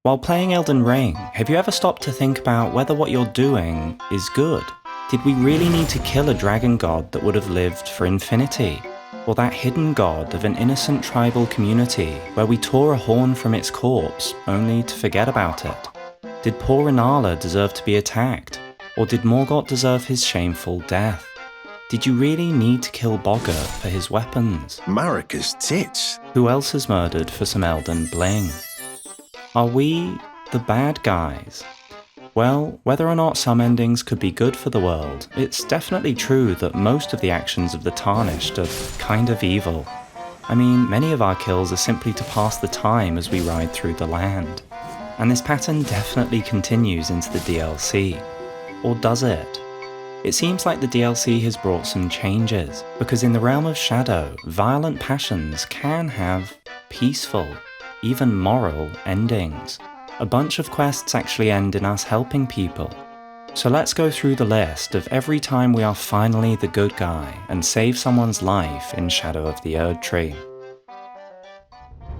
While playing Elden Ring, have you ever stopped to think about whether what you're doing is good? Did we really need to kill a dragon god that would have lived for infinity? Or that hidden god of an innocent tribal community where we tore a horn from its corpse only to forget about it? Did poor Inala deserve to be attacked? Or did Morgott deserve his shameful death? Did you really need to kill Boggart for his weapons? Marika's tits. Who else is murdered for some Elden bling? Are we the bad guys? Well, whether or not some endings could be good for the world, it's definitely true that most of the actions of the Tarnished are kind of evil. I mean, many of our kills are simply to pass the time as we ride through the land. And this pattern definitely continues into the DLC. Or does it? It seems like the DLC has brought some changes, because in the realm of Shadow, violent passions can have peaceful, even moral endings. A bunch of quests actually end in us helping people. So let's go through the list of every time we are finally the good guy and save someone's life in Shadow of the Erdtree.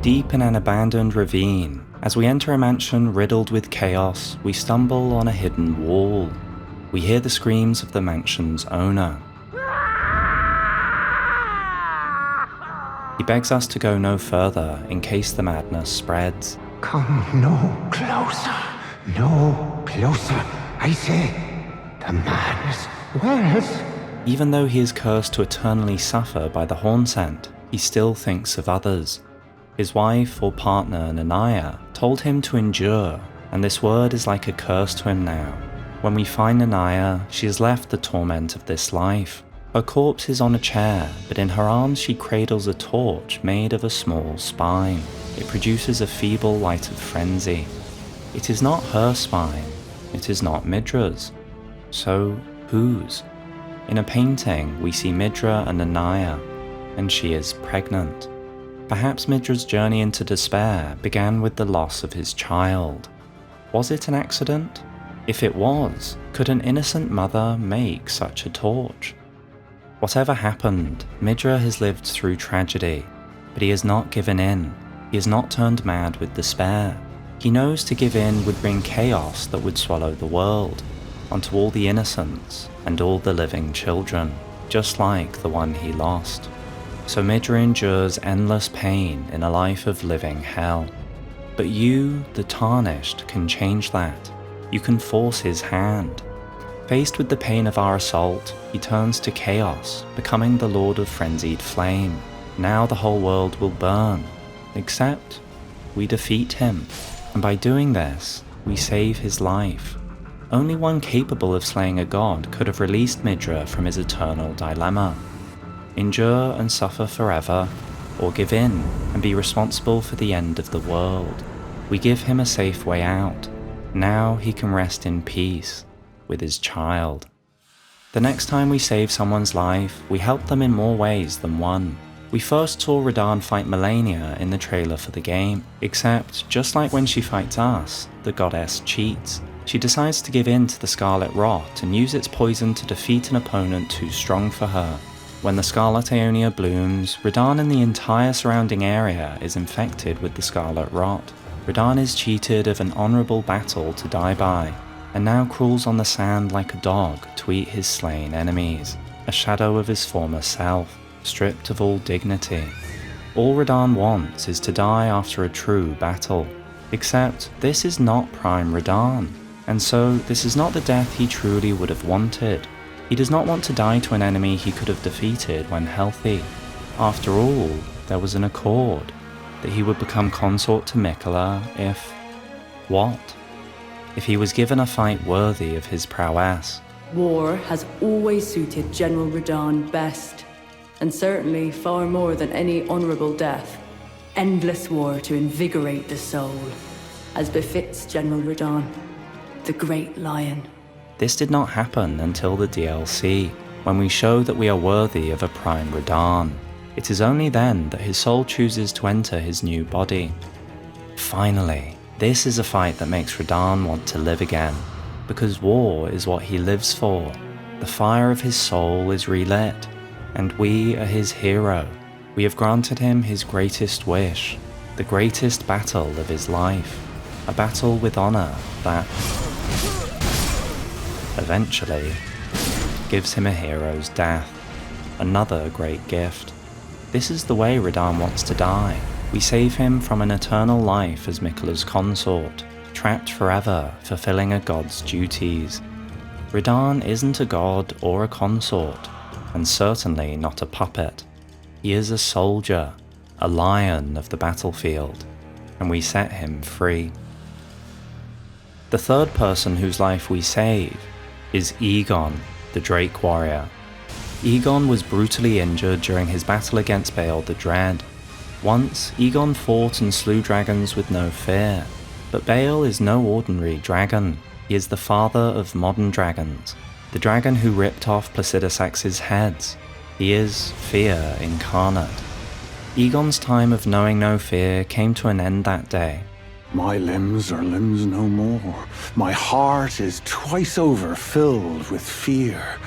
Deep in an abandoned ravine, as we enter a mansion riddled with chaos, we stumble on a hidden wall. We hear the screams of the mansion's owner. He begs us to go no further in case the madness spreads. Come no closer, no closer, I say. The madness wells. Even though he is cursed to eternally suffer by the horn scent, he still thinks of others. His wife or partner, Nanaya, told him to endure, and this word is like a curse to him now. When we find Nanaya, she has left the torment of this life. Her corpse is on a chair, but in her arms she cradles a torch made of a small spine. It produces a feeble light of frenzy. It is not her spine, it is not Midra's. So, whose? In a painting, we see Midra and Nanaya, and she is pregnant. Perhaps Midra's journey into despair began with the loss of his child. Was it an accident? If it was, could an innocent mother make such a torch? Whatever happened, Midra has lived through tragedy, but he has not given in. He has not turned mad with despair. He knows to give in would bring chaos that would swallow the world, onto all the innocents and all the living children, just like the one he lost. So Midra endures endless pain in a life of living hell. But you, the Tarnished, can change that. You can force his hand. Faced with the pain of our assault, he turns to chaos, becoming the Lord of Frenzied Flame. Now the whole world will burn, except we defeat him, and by doing this, we save his life. Only one capable of slaying a god could have released Midra from his eternal dilemma. Endure and suffer forever, or give in and be responsible for the end of the world. We give him a safe way out. Now he can rest in peace with his child. The next time we save someone's life, we help them in more ways than one. We first saw Radhan fight Melania in the trailer for the game, except just like when she fights us, the goddess cheats. She decides to give in to the Scarlet Rot and use its poison to defeat an opponent too strong for her. When the Scarlet Aeonia blooms, Radhan and the entire surrounding area is infected with the Scarlet Rot. Radhan is cheated of an honourable battle to die by, and now crawls on the sand like a dog to eat his slain enemies, a shadow of his former self, stripped of all dignity. All Radhan wants is to die after a true battle, except this is not Prime Radhan, and so this is not the death he truly would have wanted. He does not want to die to an enemy he could have defeated when healthy. After all, there was an accord, that he would become consort to Miquella if... what? If he was given a fight worthy of his prowess. War has always suited General Radhan best, and certainly far more than any honorable death. Endless war to invigorate the soul, as befits General Radhan, the great lion. This did not happen until the DLC, when we show that we are worthy of a Prime Radhan. It is only then that his soul chooses to enter his new body. Finally, this is a fight that makes Radhan want to live again, because war is what he lives for. The fire of his soul is relit, and we are his hero. We have granted him his greatest wish, the greatest battle of his life. a battle with honor that eventually gives him a hero's death. Another great gift. This is the way Radhan wants to die. We save him from an eternal life as Miquella's consort, trapped forever, fulfilling a god's duties. Radhan isn't a god or a consort, and certainly not a puppet. He is a soldier, a lion of the battlefield, and we set him free. The third person whose life we save is Igon, the Drake warrior. Igon was brutally injured during his battle against Bayle the Dread. Once, Igon fought and slew dragons with no fear, but Bayle is no ordinary dragon. He is the father of modern dragons, the dragon who ripped off Placidus heads. He is fear incarnate. Igon's time of knowing no fear came to an end that day. My limbs are limbs no more. My heart is twice over filled with fear.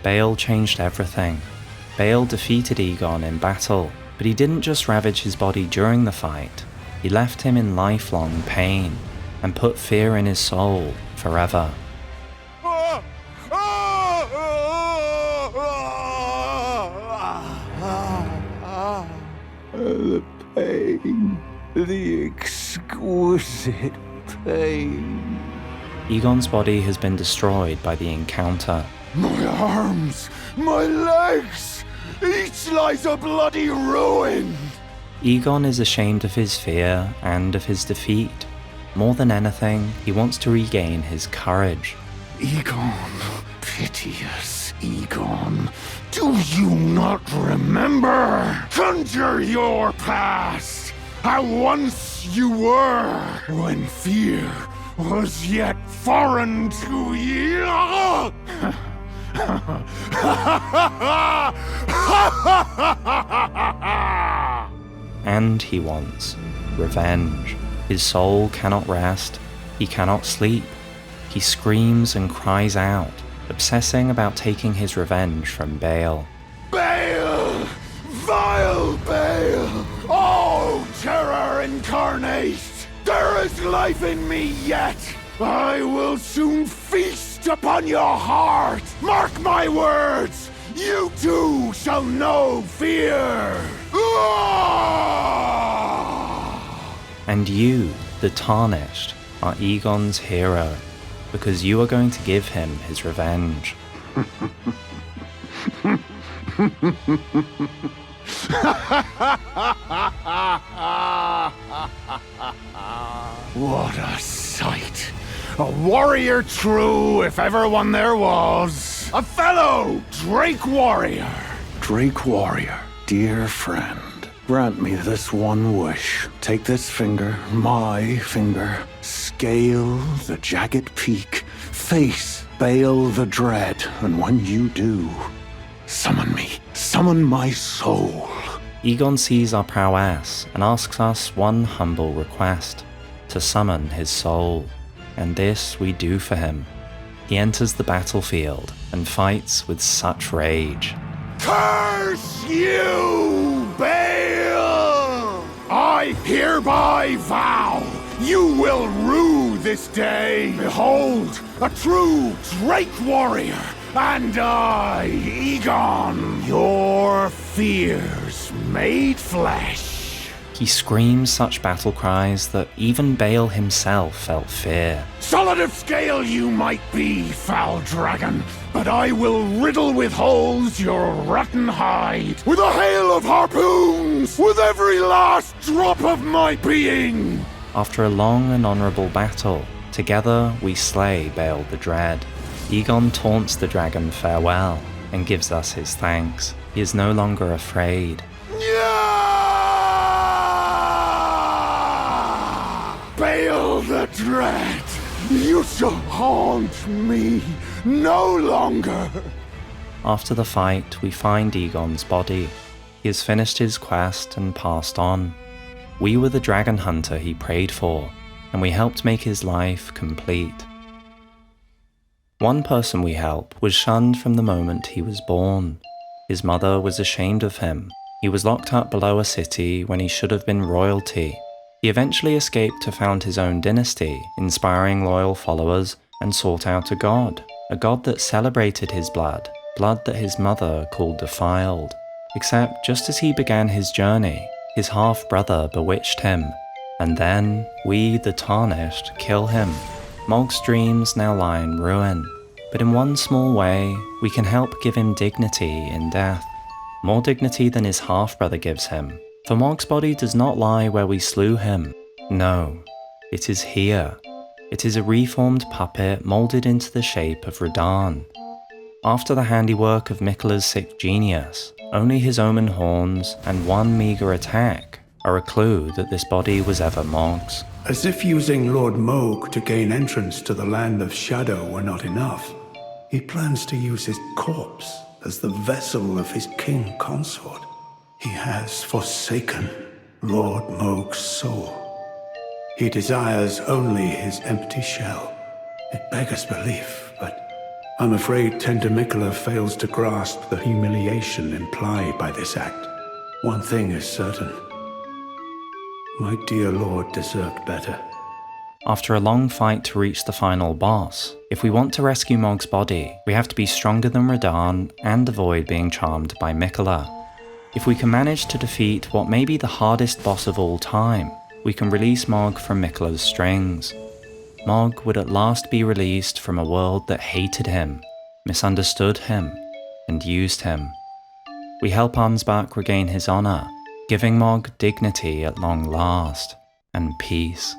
Bayle changed everything. Bayle defeated Igon in battle, but he didn't just ravage his body during the fight. He left him in lifelong pain and put fear in his soul forever. The pain, the exquisite pain. Igon's body has been destroyed by the encounter. My arms, my legs, each lies a bloody ruin. Igon is ashamed of his fear and of his defeat. More than anything, he wants to regain his courage. Igon, piteous Igon, do you not remember? Conjure your past, how once you were, when fear was yet foreign to you. And he wants revenge. His soul cannot rest, he cannot sleep. He screams and cries out, obsessing about taking his revenge from Bayle. Bayle! Vile Bayle! Oh, terror incarnate! There is life in me yet! I will soon feast upon your heart! Mark my words! You too shall know fear! And you, the Tarnished, are Igon's hero, because you are going to give him his revenge. What a sight! A warrior true, if ever one there was. A fellow Drake warrior. Drake warrior, dear friend, grant me this one wish. Take this finger, my finger, scale the jagged peak, face Bayle the Dread, and when you do, summon me, summon my soul. Igon sees our prowess and asks us one humble request, to summon his soul, and this we do for him. He enters the battlefield and fights with such rage. Curse you, Bayle! I hereby vow you will rue this day. Behold, a true Drake warrior, and I, Igon, your fears made flesh. He screams such battle cries that even Bayle himself felt fear. Solid of scale you might be, foul dragon, but I will riddle with holes your rotten hide with a hail of harpoons, with every last drop of my being. After a long and honourable battle, together we slay Bayle the Dread. Igon taunts the dragon farewell and gives us his thanks. He is no longer afraid. Bayle the Dread, you shall haunt me no longer. After the fight, we find Igon's body. He has finished his quest and passed on. We were the dragon hunter he prayed for, and we helped make his life complete. One person we help was shunned from the moment he was born. His mother was ashamed of him. He was locked up below a city when he should have been royalty. He eventually escaped to found his own dynasty, inspiring loyal followers, and sought out a god that celebrated his blood that his mother called defiled. Except just as he began his journey, his half-brother bewitched him, and then we, the Tarnished, kill him. Mohg's dreams now lie in ruin, but in one small way, we can help give him dignity in death. More dignity than his half-brother gives him. For Mohg's body does not lie where we slew him. No, it is here. It is a reformed puppet moulded into the shape of Radhan. After the handiwork of Miquella's sick genius, only his omen horns and one meagre attack are a clue that this body was ever Mohg's. As if using Lord Mohg to gain entrance to the land of Shadow were not enough, he plans to use his corpse as the vessel of his king consort. He has forsaken Lord Mohg's soul. He desires only his empty shell. It beggars belief, but I'm afraid tender Miquella fails to grasp the humiliation implied by this act. One thing is certain. My dear lord deserved better. After a long fight to reach the final boss, if we want to rescue Mohg's body, we have to be stronger than Radhan and avoid being charmed by Miquella. If we can manage to defeat what may be the hardest boss of all time, we can release Mohg from Miquella's strings. Mohg would at last be released from a world that hated him, misunderstood him, and used him. We help Ansbach regain his honor, giving Mohg dignity at long last, and peace.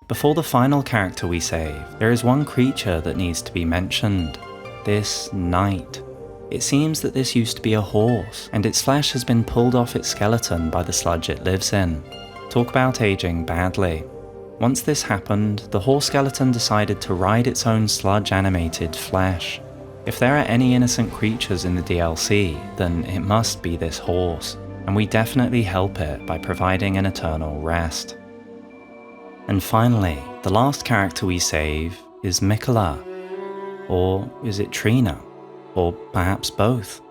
Before the final character we save, there is one creature that needs to be mentioned. This knight. It seems that this used to be a horse, and its flesh has been pulled off its skeleton by the sludge it lives in. Talk about aging badly. Once this happened, the horse skeleton decided to ride its own sludge-animated flesh. If there are any innocent creatures in the DLC, then it must be this horse, and we definitely help it by providing an eternal rest. And finally, the last character we save is Miquella. Or is it Trina? Or perhaps both.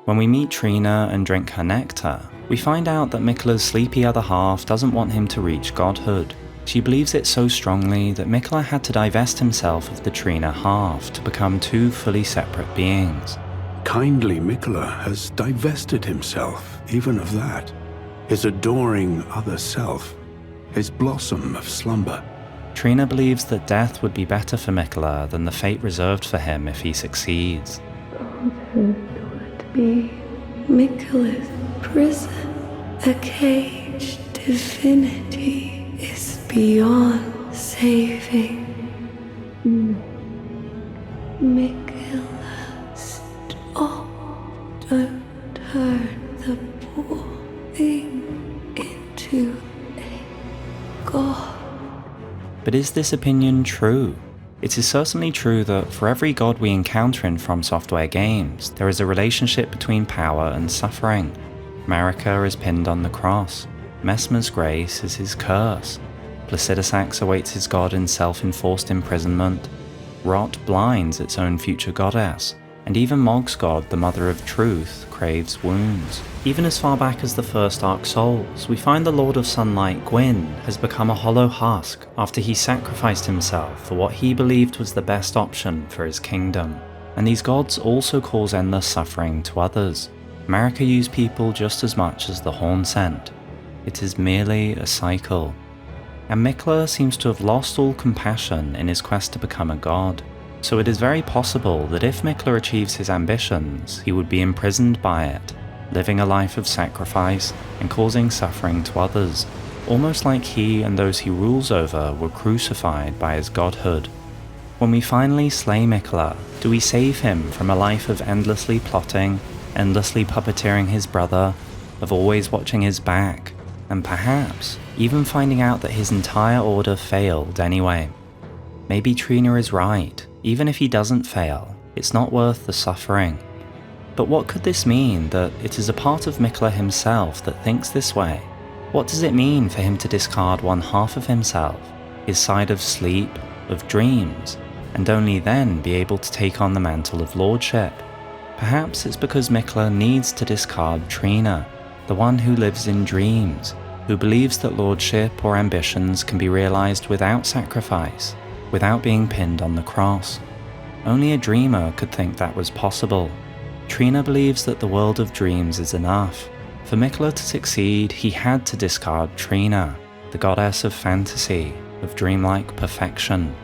When we meet Trina and drink her nectar, we find out that Miquella's sleepy other half doesn't want him to reach godhood. She believes it so strongly that Miquella had to divest himself of the Trina half to become two fully separate beings. Kindly Miquella has divested himself even of that. His adoring other self. His blossom of slumber. Trina believes that death would be better for Miquella than the fate reserved for him if he succeeds. Godhood would be Miquella's prison. A caged divinity is beyond saving. Miquella, stop. Don't turn the poor thing into God. But is this opinion true? It is certainly true that for every god we encounter in From Software games, there is a relationship between power and suffering. Marika is pinned on the cross. Messmer's grace is his curse. Placidusax awaits his god in self-enforced imprisonment. Rot blinds its own future goddess. And even Mohg's god, the Mother of Truth, craves wounds. Even as far back as the first Dark Souls, we find the Lord of Sunlight, Gwyn, has become a hollow husk after he sacrificed himself for what he believed was the best option for his kingdom. And these gods also cause endless suffering to others. Marika used people just as much as the Horn Scent. It is merely a cycle. And Miquella seems to have lost all compassion in his quest to become a god. So it is very possible that if Miquella achieves his ambitions, he would be imprisoned by it, living a life of sacrifice and causing suffering to others, almost like he and those he rules over were crucified by his godhood. When we finally slay Miquella, do we save him from a life of endlessly plotting, endlessly puppeteering his brother, of always watching his back, and perhaps even finding out that his entire order failed anyway? Maybe Trina is right. Even if he doesn't fail, it's not worth the suffering. But what could this mean, that it is a part of Miquella himself that thinks this way? What does it mean for him to discard one half of himself, his side of sleep, of dreams, and only then be able to take on the mantle of lordship? Perhaps it's because Miquella needs to discard Trina, the one who lives in dreams, who believes that lordship or ambitions can be realized without sacrifice, without being pinned on the cross. Only a dreamer could think that was possible. Trina believes that the world of dreams is enough. For Miquella to succeed, he had to discard Trina, the goddess of fantasy, of dreamlike perfection.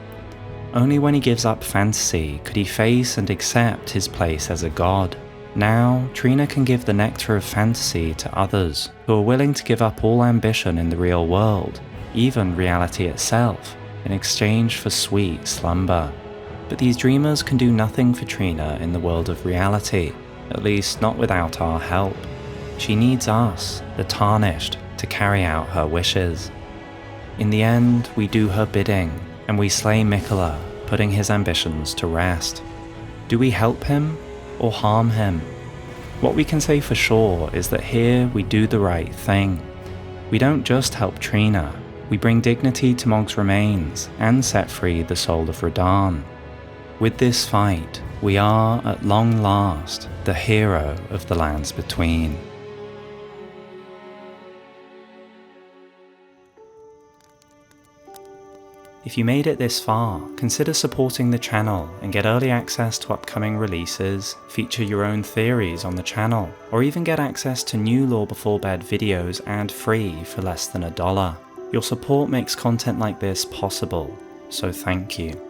Only when he gives up fantasy could he face and accept his place as a god. Now, Trina can give the nectar of fantasy to others who are willing to give up all ambition in the real world, even reality itself, in exchange for sweet slumber. But these dreamers can do nothing for Trina in the world of reality, at least not without our help. She needs us, the tarnished, to carry out her wishes. In the end, we do her bidding, and we slay Miquella, putting his ambitions to rest. Do we help him, or harm him? What we can say for sure is that here we do the right thing. We don't just help Trina, we bring dignity to Mohg's remains, and set free the soul of Radhan. With this fight, we are, at long last, the hero of the lands between. If you made it this far, consider supporting the channel and get early access to upcoming releases, feature your own theories on the channel, or even get access to new Lore Before Bed videos ad-free for less than $1. Your support makes content like this possible, so thank you.